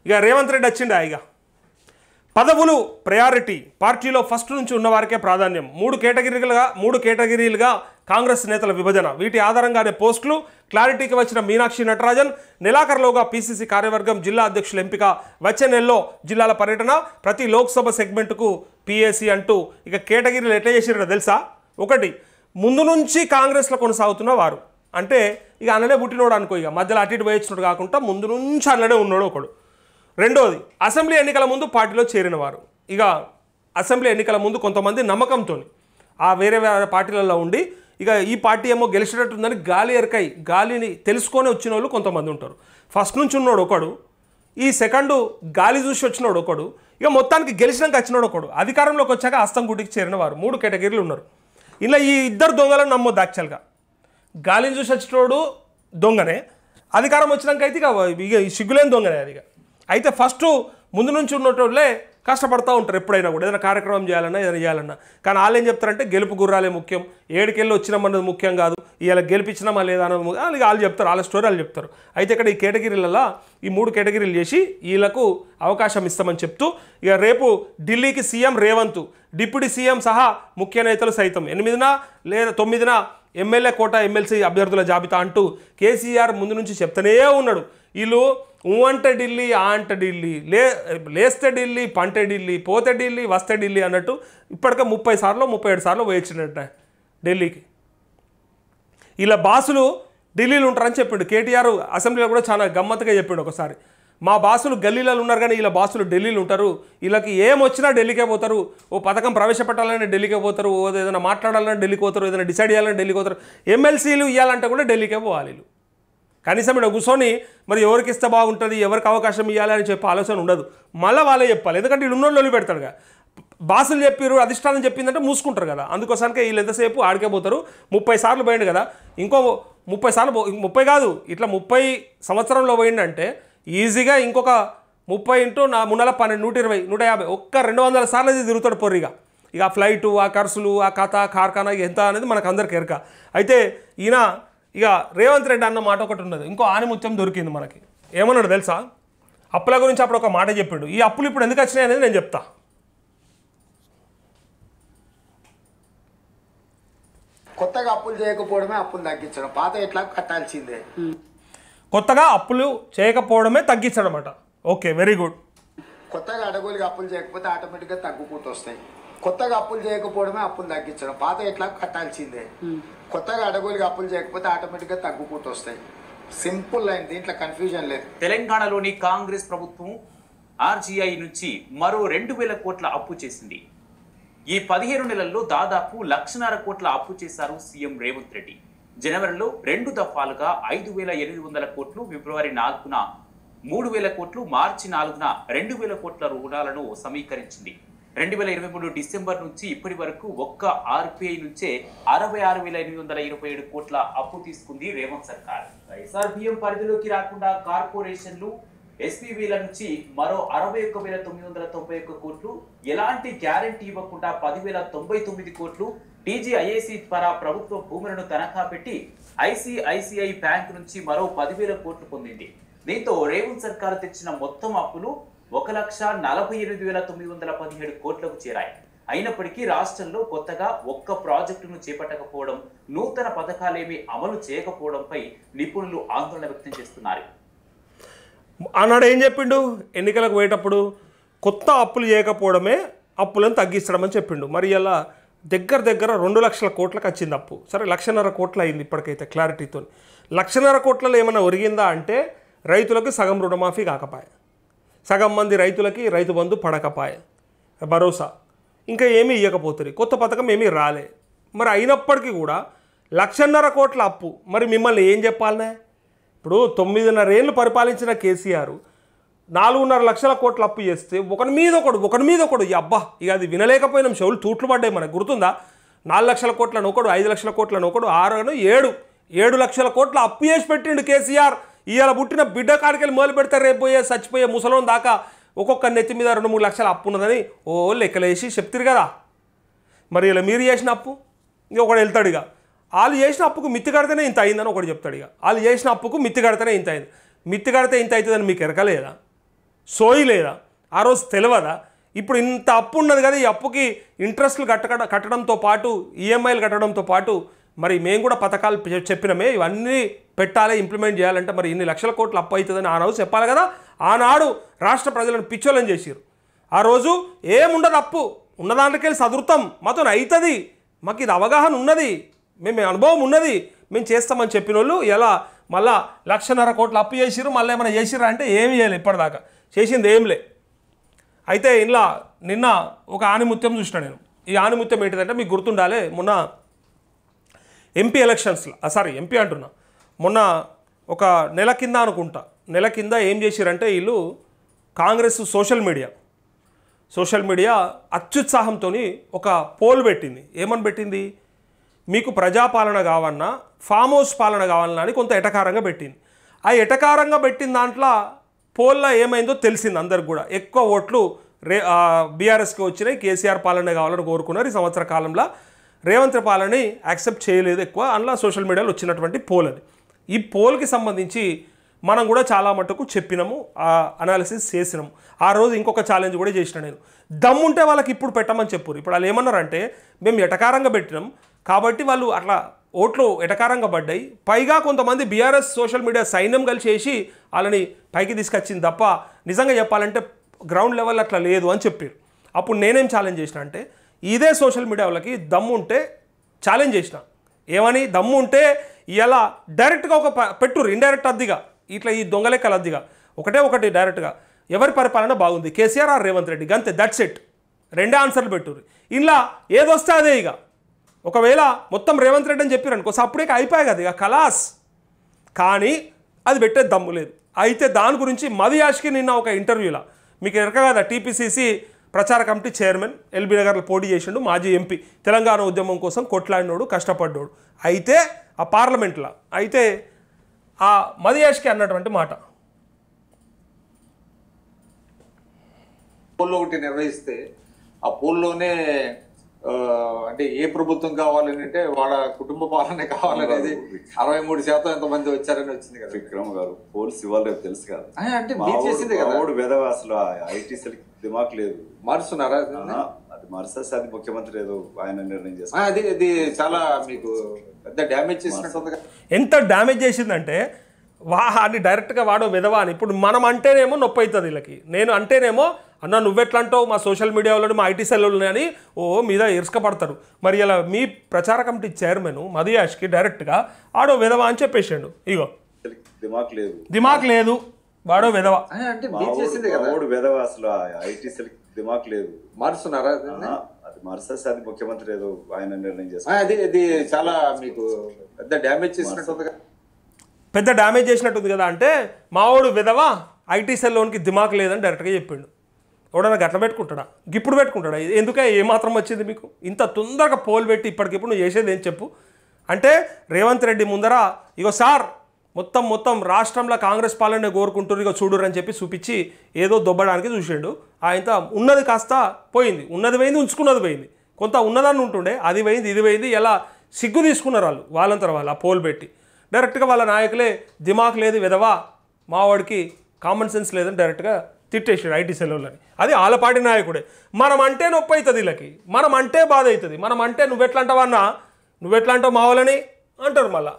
ఇక రేవంత్ రెడ్డి వచ్చిండా ఇక పదవులు ప్రయారిటీ పార్టీలో ఫస్ట్ నుంచి ఉన్నవారికే ప్రాధాన్యం మూడు కేటగిరీలుగా కాంగ్రెస్ నేతల విభజన వీటి ఆధారంగానే పోస్టులు క్లారిటీకి వచ్చిన మీనాక్షి నటరాజన్ నెలాఖరులోగా పీసీసీ కార్యవర్గం జిల్లా అధ్యక్షుల ఎంపిక వచ్చే నెలలో జిల్లాల పర్యటన ప్రతి లోక్సభ సెగ్మెంట్కు పీఏసీ అంటూ ఇక కేటగిరీలు ఎట్లా చేసిరో తెలుసా ఒకటి ముందు నుంచి కాంగ్రెస్లో కొనసాగుతున్న వారు అంటే ఇక అన్నడే పుట్టినోడు అనుకో ఇక మధ్యలో అటు ఇటు వేయించినోడు కాకుండా ముందు నుంచి అన్నడే ఉన్నాడు ఒకడు రెండోది అసెంబ్లీ ఎన్నికల ముందు పార్టీలో చేరినవారు ఇక అసెంబ్లీ ఎన్నికల ముందు కొంతమంది నమ్మకంతో ఆ వేరే పార్టీలలో ఉండి ఇక ఈ పార్టీ ఏమో గెలిచేటట్టుందని గాలి ఎరకై గాలిని తెలుసుకొని వచ్చిన వాళ్ళు కొంతమంది ఉంటారు ఫస్ట్ నుంచి ఉన్నాడు ఒకడు ఈ సెకండు గాలి చూసి వచ్చినోడు ఒకడు ఇక మొత్తానికి గెలిచినాక వచ్చినోడు ఒకడు అధికారంలోకి వచ్చాక హస్తం గుడికి చేరినవారు మూడు కేటగిరీలు ఉన్నారు ఇలా ఈ ఇద్దరు దొంగలను నమ్మొద్దు యాక్చువల్గా గాలిని చూసి వచ్చినోడు దొంగనే అధికారం వచ్చినాక అయితే ఇక సిగ్గులేని దొంగనే అది అయితే ఫస్ట్ ముందు నుంచి ఉన్నటోళ్ళే కష్టపడుతూ ఉంటారు ఎప్పుడైనా కూడా ఏదైనా కార్యక్రమం చేయాలన్నా ఏదైనా చేయాలన్నా కానీ వాళ్ళు ఏం చెప్తారంటే గెలుపు గుర్రాలే ముఖ్యం ఏడుకెళ్ళి వచ్చినామన్నది ముఖ్యం కాదు ఇలా గెలిపించినామా లేదా అన్నది వాళ్ళు చెప్తారు వాళ్ళ స్టోరీ వాళ్ళు చెప్తారు అయితే ఇక్కడ ఈ కేటగిరీలలో ఈ మూడు కేటగిరీలు చేసి వీళ్ళకు అవకాశం ఇస్తామని చెప్తూ ఇక రేపు ఢిల్లీకి సీఎం రేవంత్ డిప్యూటీ సీఎం సహా ముఖ్య నేతలు సైతం 8న లేదా 9న ఎమ్మెల్యే కోట ఎమ్మెల్సీ అభ్యర్థుల జాబితా అంటూ కేసీఆర్ ముందు నుంచి చెప్తూనే ఉన్నాడు వీళ్ళు అంటే ఢిల్లీ ఆ అంటే ఢిల్లీ లేస్తే ఢిల్లీ పంటే ఢిల్లీ పోతే ఢిల్లీ వస్తే ఢిల్లీ అన్నట్టు ఇప్పటికే 30 సార్లు 37 సార్లు వేయించినట్ట ఢిల్లీకి ఇలా బాసులు ఢిల్లీలో ఉంటారని చెప్పాడు కేటీఆర్ అసెంబ్లీలో కూడా చాలా గమ్మత్తుగా చెప్పాడు ఒకసారి మా బాసులు గల్లీలలో ఉన్నారు కానీ ఇలా బాసులు ఢిల్లీలో ఉంటారు వీళ్ళకి ఏమొచ్చినా ఢిల్లీకే పోతారు ఓ పథకం ప్రవేశపెట్టాలని ఢిల్లీకే పోతారు ఓ ఏదైనా మాట్లాడాలని ఢిల్లీకి పోతారు ఏదైనా డిసైడ్ చేయాలని ఢిల్లీకి పోతారు ఎమ్మెల్సీలు ఇవ్వాలంటే కూడా ఢిల్లీకే పోవాలి వీళ్ళు కనీసం ఇక్కడ కూర్చొని మరి ఎవరికి ఇస్తే బాగుంటుంది ఎవరికి అవకాశం ఇవ్వాలి అని చెప్పే ఆలోచన ఉండదు మళ్ళీ వాళ్ళే చెప్పాలి ఎందుకంటే వీళ్ళు ఉన్నోళ్ళు వదిలి పెడతాడుగా బాసులు చెప్పారు అధిష్టానం చెప్పిందంటే మూసుకుంటారు కదా అందుకోసానికి వీళ్ళు ఎంతసేపు ఆడికే పోతారు 30 సార్లు పోయిండు కదా ఇంకో 30 సార్లు 30 కాదు ఇట్లా 30 సంవత్సరంలో పోయిండంటే ఈజీగా ఇంకొక 30 ఇంటూ 12 120 150 ఒక్క 200 సార్లు అది తిరుగుతాడు పొర్రిగా ఇక ఆ ఫ్లైటు ఆ ఖర్చులు ఆ కథ కార్ఖానా ఎంత అనేది మనకు అందరికి ఎరక అయితే ఈయన ఇక రేవంత్ రెడ్డి అన్న మాట ఒకటి ఉన్నది ఇంకో ఆనిముత్యం దొరికింది మనకి ఏమన్నాడు తెలుసా అప్పుల గురించి అప్పుడు ఒక మాట చెప్పాడు ఈ అప్పులు ఇప్పుడు ఎందుకు వచ్చినాయి అనేది నేను చెప్తా కొత్తగా అప్పులు చేయకపోవడమే అప్పులు తగ్గించడం పాత ఎట్లా కట్టాల్సిందే కొత్తగా అప్పులు చేయకపోవడమే తగ్గించడం అట ఓకే వెరీ గుడ్ కొత్తగా అడగోలుగా అప్పులు చేయకపోతే ఆటోమేటిక్గా తగ్గుకుంటూ వస్తాయి కొత్తగా అప్పులు చేయకపోవడమే అప్పులు తగ్గించడం పాత ఎట్లా కట్టాల్సిందే కొత్తగా అడగోలుగా అప్పులు చేయకపోతే ఆటోమేటిక్గా తగ్గుకుంటూ వస్తాయి సింపుల్ లైన్ దీంట్లో కన్ఫ్యూజన్ లేదు తెలంగాణలోని కాంగ్రెస్ ప్రభుత్వం ఆర్జీఐ నుంచి మరో 2,000 కోట్ల అప్పు చేసింది ఈ 15 నెలల్లో దాదాపు 1,50,000 కోట్ల అప్పు చేశారు సీఎం రేవంత్ రెడ్డి జనవరిలో 2 దఫాలుగా 5,800 కోట్లు ఫిబ్రవరి 4న 3,000 కోట్లు మార్చి 4న 2,000 కోట్ల రుణాలను సమీకరించింది 2023 డిసెంబర్ నుంచి ఇప్పటి వరకు ఒక్క ఆర్బీఐ నుంచే 66,827 కోట్ల అప్పు తీసుకుంది రేవంత్ సర్కార్ ఎస్ఆర్బిఎం పరిధిలోకి రాకుండా కార్పొరేషన్లు ఎస్పీవీల నుంచి మరో 61,991 కోట్లు ఎలాంటి గ్యారెంటీ ఇవ్వకుండా 10,099 కోట్లు టీజీఐఏసీ ద్వారా ప్రభుత్వ భూములను తనఖా పెట్టి ఐసిఐసిఐ బ్యాంక్ నుంచి మరో 10,000 కోట్లు పొందింది దీంతో రేవంత్ సర్కార్ తెచ్చిన మొత్తం అప్పులు 1,48,917 కోట్లకు చేరాయి అయినప్పటికీ రాష్ట్రంలో కొత్తగా ఒక్క ప్రాజెక్టును చేపట్టకపోవడం నూతన పథకాలేమీ అమలు చేయకపోవడంపై నిపుణులు ఆందోళన వ్యక్తం చేస్తున్నారు ఆనాడు ఏం చెప్పిండు ఎన్నికలకు పోయేటప్పుడు కొత్త అప్పులు చేయకపోవడమే అప్పులను తగ్గించడం అని చెప్పిండు మరి ఇలా దగ్గర 2 లక్షల కోట్లకు వచ్చింది అప్పు సరే 1,50,000 కోట్లు అయింది ఇప్పటికైతే క్లారిటీతో 1,50,000 కోట్లలో ఏమైనా ఒరిగిందా అంటే రైతులకు సగం రుణమాఫీ కాకపాయ సగం మంది రైతులకి రైతు బంధు పడకపాయ భరోసా ఇంకా ఏమీ ఇవ్వకపోతుంది కొత్త పథకం ఏమీ రాలే మరి అయినప్పటికీ కూడా 1,50,000 కోట్ల అప్పు మరి మిమ్మల్ని ఏం చెప్పాలనే ఇప్పుడు 9.5 ఏళ్ళు పరిపాలించిన కేసీఆర్ 4.5 లక్షల కోట్ల అప్పు చేస్తే ఒకరి మీద ఒకడు అబ్బా ఇక అది వినలేకపోయినాం చెవులు తూట్లు పడ్డాయి మనకు గుర్తుందా 4 లక్షల కోట్లను ఒకడు 5 లక్షల కోట్లను ఒకడు 7 లక్షల కోట్ల అప్పు చేసి పెట్టిండు కేసీఆర్ ఇవాళ పుట్టిన బిడ్డ కాడికెళ్ళి మొదలు పెడితే రేపు పోయే చచ్చిపోయే ముసలోని దాకా ఒక్కొక్క నెత్తి మీద 2-3 లక్షల అప్పు ఉన్నదని ఓ లెక్కలేసి చెప్తారు కదా మరి ఇలా మీరు చేసిన అప్పు ఇంకొకడు వెళ్తాడు ఇక వాళ్ళు చేసిన అప్పుకు మిత్తి కడితేనే ఇంత అయిందని ఒకటి చెప్తాడు ఇక వాళ్ళు చేసిన అప్పుకు మిత్తి కడితేనే ఇంత అయింది మిత్తి కడితే ఇంత అవుతుందని మీకు ఎరకలేదా సోయి లేదా? ఆ రోజు తెలియదా? ఇప్పుడు ఇంత అప్పు ఉన్నది కదా, ఈ అప్పుకి ఇంట్రెస్ట్లు కట్టడంతో పాటు ఈఎంఐలు కట్టడంతో పాటు మరి మేము కూడా పథకాలు చెప్పినమే ఇవన్నీ పెట్టాలి, ఇంప్లిమెంట్ చేయాలంటే మరి ఇన్ని లక్షల కోట్లు అప్పు అవుతుందని ఆనాడు చెప్పాలి కదా. ఆనాడు రాష్ట్ర ప్రజలను పిచ్చోళ్ళని చేసారు. ఆ రోజు ఏముండదు, అప్పు ఉన్న దాంట్లోకెళ్ళి సదురుతాం, మాతో అవుతుంది, మాకు ఇది అవగాహన ఉన్నది, మేము అనుభవం ఉన్నది, మేము చేస్తామని చెప్పిన వాళ్ళు ఎలా మళ్ళా 1,50,000 కోట్లు అప్పు చేసిరు, మళ్ళీ ఏమైనా చేసిరా అంటే ఏమి చేయలేదు, ఇప్పటిదాకా చేసింది ఏంలే. అయితే ఇలా నిన్న ఒక ఆనిముత్యం చూసిన నేను. ఈ ఆనిముత్యం ఏంటిదంటే మీకు గుర్తుండాలి, మొన్న ఎంపీ ఎలక్షన్స్లో ఎంపీ అంటున్నా, మొన్న ఒక నెల కింద అనుకుంటా, నెల కింద ఏం చేసిరంటే వీళ్ళు కాంగ్రెస్ సోషల్ మీడియా అత్యుత్సాహంతో ఒక పోల్ పెట్టింది. ఏమని పెట్టింది? మీకు ప్రజాపాలన కావన్నా ఫామ్ హౌస్ పాలన కావాలన్నా అని కొంత ఎటకారంగా పెట్టింది. ఆ ఎటకారంగా పెట్టిన దాంట్లో పోల్లో ఏమైందో తెలిసింది అందరికి కూడా. ఎక్కువ ఓట్లు బీఆర్ఎస్కి వచ్చినాయి, కేసీఆర్ పాలన కావాలని కోరుకున్నారు. ఈ సంవత్సర కాలంలో రేవంత్ పాలనని యాక్సెప్ట్ చేయలేదు ఎక్కువ. అందులో సోషల్ మీడియాలో వచ్చినటువంటి పోల్ అది. ఈ పోల్కి సంబంధించి మనం కూడా చాలా మటుకు చెప్పినాము, అనాలిసిస్ చేసినాము. ఆ రోజు ఇంకొక ఛాలెంజ్ కూడా చేసిన నేను, దమ్ముంటే వాళ్ళకి ఇప్పుడు పెట్టమని చెప్పారు. ఇప్పుడు వాళ్ళు ఏమన్నారంటే మేము ఎటకారంగా పెట్టినాం కాబట్టి వాళ్ళు అట్లా ఓట్లు ఎటకారంగా పడ్డాయి, పైగా కొంతమంది బీఆర్ఎస్ సోషల్ మీడియా సైన్యం కలిసి చేసి వాళ్ళని పైకి తీసుకొచ్చింది తప్ప నిజంగా చెప్పాలంటే గ్రౌండ్ లెవెల్ అట్లా లేదు అని చెప్పారు. అప్పుడు నేనేం ఛాలెంజ్ చేసిన అంటే ఇదే సోషల్ మీడియా వాళ్ళకి దమ్ము ఉంటే ఛాలెంజ్ చేసిన, ఏమని దమ్ము ఉంటే ఇలా డైరెక్ట్గా ఒక పెట్టురు, ఇండైరెక్ట్ అద్దిగా ఇట్లా ఈ దొంగలెక్కల అద్దిగా ఒకటి డైరెక్ట్గా ఎవరి పరిపాలన బాగుంది, కేసీఆర్ ఆర్ రేవంత్ రెడ్డి, అంతే, దట్స్ ఇట్. 2 ఆన్సర్లు పెట్టుర్రు. ఇలా ఏదొస్తే అదే. ఇక ఒకవేళ మొత్తం రేవంత్ రెడ్డి అని చెప్పారు అనుకో, అప్పుడే అయిపోయాయి కదా ఇక కలాస్. కానీ అది పెట్టే దమ్ము లేదు. అయితే దాని గురించి మదియాష్కి నిన్న ఒక ఇంటర్వ్యూలో మీకు ఎరక కదా, టీపీసీసీ ప్రచార కమిటీ చైర్మన్, ఎల్బీ నగర్లో పోటీ చేసిండు, మాజీ ఎంపీ, తెలంగాణ ఉద్యమం కోసం కొట్లాడినోడు, కష్టపడ్డాడు. అయితే ఆ పార్లమెంట్లో అయితే ఆ మదియాష్కి అన్నటువంటి మాట, పోల్లో ఒకటి నిర్వహిస్తే ఆ పోల్లోనే అంటే ఏ ప్రభుత్వం కావాలని అంటే వాళ్ళ కుటుంబ పాలనే కావాలనేది 63% ఎంతమంది వచ్చారని వచ్చింది కదా. విక్రమ్ గారు పోల్స్ ఇవ్వాలి రేపు తెలుసు కదా, అంటే మీరు చేసింది కదా. వెదవ అసలు ఐటీ సెల్ దిమాక్ లేదు, మారుస్తున్నారా? అది మర్సస్, అది ముఖ్యమంత్రి ఏదో ఆయన నిర్ణయం చేస్తారు. అది చాలా మీకు పెద్ద డ్యామేజ్ చేసినట్టు. ఎంత డ్యామేజ్ చేసిందంటే అని డైరెక్ట్గా వాడో విధవా అని. ఇప్పుడు మనం అంటేనేమో నొప్పి అవుతుంది వీళ్ళకి, నేను అంటేనేమో అన్న నువ్వెట్లా అంటావు, మా సోషల్ మీడియా వాళ్ళు మా ఐటీ సెల్ అని మీద ఇరుసుకపడతారు. మరి ఇలా మీ ప్రచార కమిటీ చైర్మన్ మదియాష్కి డైరెక్ట్గా ఆడో విధవా అని చెప్పేసాడు. ఇగో దిమాక్ లేదు, వాడో విధవా. అంటే మీరు చేసింది కదా. వెదవ అసలు ఐటీ సెల్ దిమాక్ లేదు, మారుస్తున్నారా? అది మర్సస్, అది ముఖ్యమంత్రి ఏదో ఆయన నిర్ణయం చేస్తారు. అది చాలా మీకు పెద్ద డ్యామేజ్ చేసినట్టు. పెద్ద డ్యామేజ్ చేసినట్టుంది కదా అంటే మావాడు విధవా, ఐటీ సెల్లోనికి దిమాక్ లేదని డైరెక్ట్గా చెప్పిండు. ఎవడన్నా గట్ల పెట్టుకుంటాడా, ఇప్పుడు పెట్టుకుంటాడా? ఎందుకే ఏమాత్రం వచ్చింది మీకు? ఇంత తొందరగా పోల్ పెట్టి ఇప్పటికిప్పుడు నువ్వు చేసేది ఏం చెప్పు అంటే, రేవంత్ రెడ్డి ముందర ఇగో సార్ మొత్తం రాష్ట్రంలో కాంగ్రెస్ పాలనే కోరుకుంటారు, ఇక చూడురు అని చెప్పి చూపించి ఏదో దొబ్బడానికి చూసిండు. ఆయన ఉన్నది కాస్త పోయింది, ఉన్నది పోయింది, ఉంచుకున్నది పోయింది. కొంత ఉన్నదాన్ని ఉంటుండే, అది పోయింది, ఇది పోయింది. ఎలా సిగ్గు తీసుకున్నారు వాళ్ళంతా వాళ్ళు ఆ పోల్ పెట్టి. డైరెక్ట్గా వాళ్ళ నాయకులే దిమాక్ లేదు విధవా, మావాడికి కామన్ సెన్స్ లేదని డైరెక్ట్గా తిట్టేసాడు ఐటీ సెల్లోని. అది ఆలపాటి నాయకుడే. మనం అంటే నొప్పి అవుతుంది వీళ్ళకి, మనం అంటే బాధ అవుతుంది. మనం అంటే నువ్వెట్లా అంటావన్నా, నువ్వెట్లా అంటావు మా వాళ్ళని అంటారు మళ్ళీ.